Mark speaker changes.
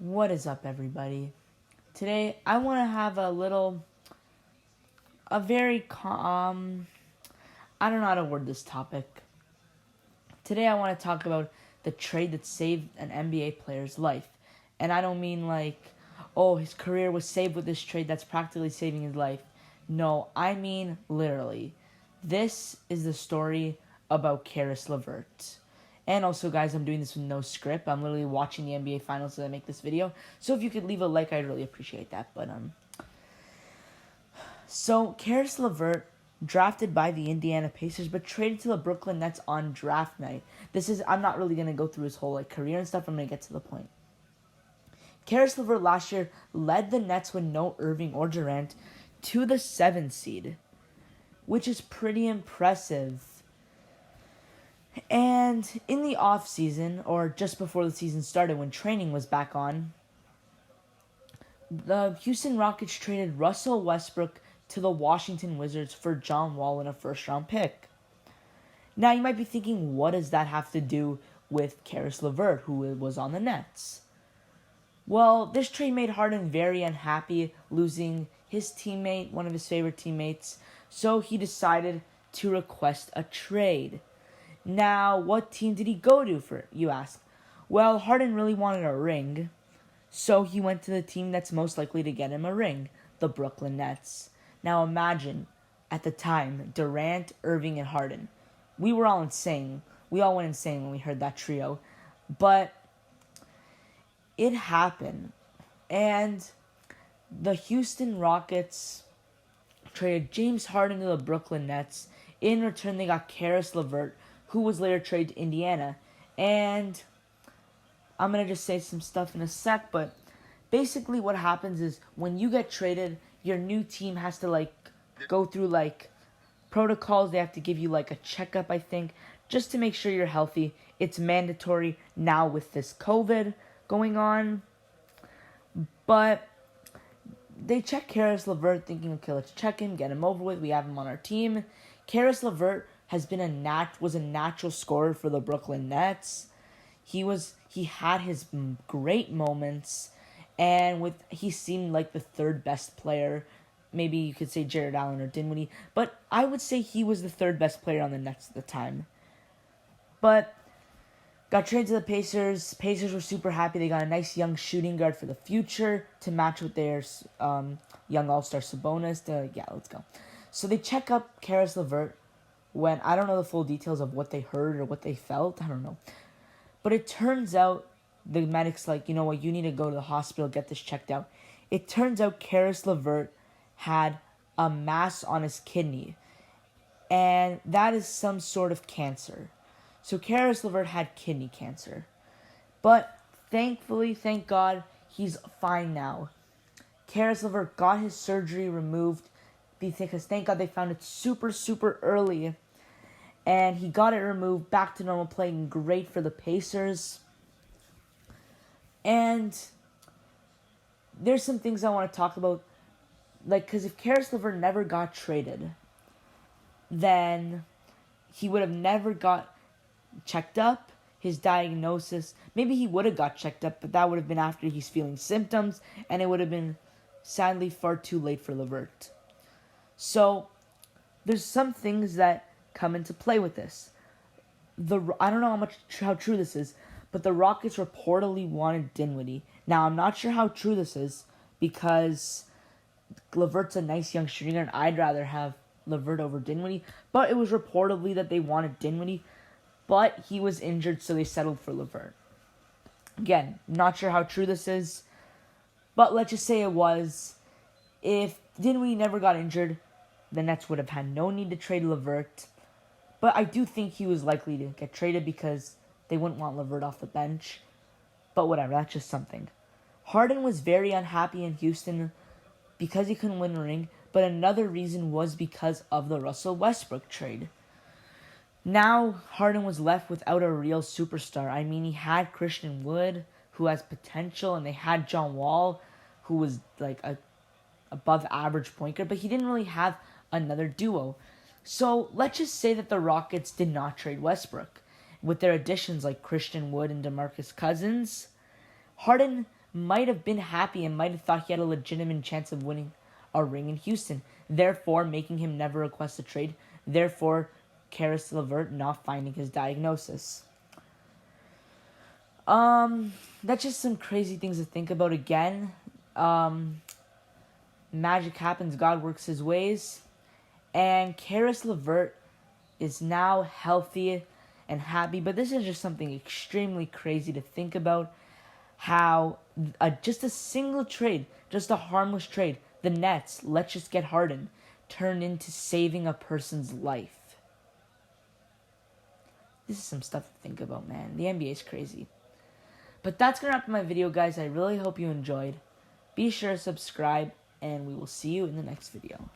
Speaker 1: What is up, everybody? Today, I want to have a very, I don't know how to word this topic. Today, I want to talk about the trade that saved an NBA player's life. And I don't mean oh, his career was saved with this trade that's practically saving his life. No, I mean literally. This is the story about Caris LeVert. And also, guys, I'm doing this with no script. I'm literally watching the NBA Finals as I make this video. So if you could leave a like, I'd really appreciate that. So Caris LeVert, drafted by the Indiana Pacers, but traded to the Brooklyn Nets on draft night. I'm not really gonna go through his whole career and stuff. I'm gonna get to the point. Caris LeVert last year led the Nets with no Irving or Durant to the 7th seed, which is pretty impressive. And in the off-season, or just before the season started when training was back on, the Houston Rockets traded Russell Westbrook to the Washington Wizards for John Wall and a first-round pick. Now, you might be thinking, what does that have to do with Caris LeVert, who was on the Nets? Well, this trade made Harden very unhappy, losing his teammate, one of his favorite teammates, so he decided to request a trade. Now, what team did he go to for it, you ask? Well, Harden really wanted a ring, so he went to the team that's most likely to get him a ring, the Brooklyn Nets. Now imagine, at the time, Durant, Irving, and Harden. We were all insane. We all went insane when we heard that trio. But it happened. And the Houston Rockets traded James Harden to the Brooklyn Nets. In return, they got Caris LeVert, who was later traded to Indiana. And I'm going to just say some stuff in a sec, but basically what happens is when you get traded, your new team has to go through protocols. They have to give you a checkup, I think, just to make sure you're healthy. It's mandatory now with this COVID going on. But they check Caris LeVert thinking, okay, let's check him, get him over with. We have him on our team. Caris LeVert has been was a natural scorer for the Brooklyn Nets. He had his great moments, and he seemed like the third best player. Maybe you could say Jared Allen or Dinwiddie, but I would say he was the third best player on the Nets at the time. But got traded to the Pacers. Pacers were super happy. They got a nice young shooting guard for the future to match with their young all-star Sabonis. Let's go. So they check up Caris LeVert when I don't know the full details of what they heard or what they felt. I don't know. But it turns out the medic's you know what, you need to go to the hospital, get this checked out. It turns out Caris LeVert had a mass on his kidney, and that is some sort of cancer. So Caris LeVert had kidney cancer. But thankfully, thank God, he's fine now. Caris LeVert got his surgery removed because thank God they found it super, super early. And he got it removed, back to normal, playing great for the Pacers. And there's some things I want to talk about. Because if Caris LeVert never got traded, then he would have never got checked up. His diagnosis, maybe he would have got checked up, but that would have been after he's feeling symptoms, and it would have been, sadly, far too late for LeVert. So, there's some things that come into play with this. I don't know how true this is, but the Rockets reportedly wanted Dinwiddie. Now, I'm not sure how true this is, because LeVert's a nice young shooter, and I'd rather have LeVert over Dinwiddie, but it was reportedly that they wanted Dinwiddie, but he was injured, so they settled for LeVert. Again, not sure how true this is, but let's just say it was. If Dinwiddie never got injured, the Nets would have had no need to trade LeVert. But I do think he was likely to get traded because they wouldn't want LeVert off the bench. But whatever, that's just something. Harden was very unhappy in Houston because he couldn't win a ring, but another reason was because of the Russell Westbrook trade. Now, Harden was left without a real superstar. I mean, he had Christian Wood, who has potential, and they had John Wall, who was a above average point guard, but he didn't really have another duo. So let's just say that the Rockets did not trade Westbrook. With their additions like Christian Wood and DeMarcus Cousins, Harden might have been happy and might have thought he had a legitimate chance of winning a ring in Houston, therefore making him never request a trade, therefore Caris LeVert not finding his diagnosis. That's just some crazy things to think about again. Magic happens, God works his ways. And Caris LeVert is now healthy and happy, but this is just something extremely crazy to think about. How just a single trade, just a harmless trade, the Nets, let's just get Harden, turned into saving a person's life. This is some stuff to think about, man. The NBA is crazy. But that's going to wrap up my video, guys. I really hope you enjoyed. Be sure to subscribe, and we will see you in the next video.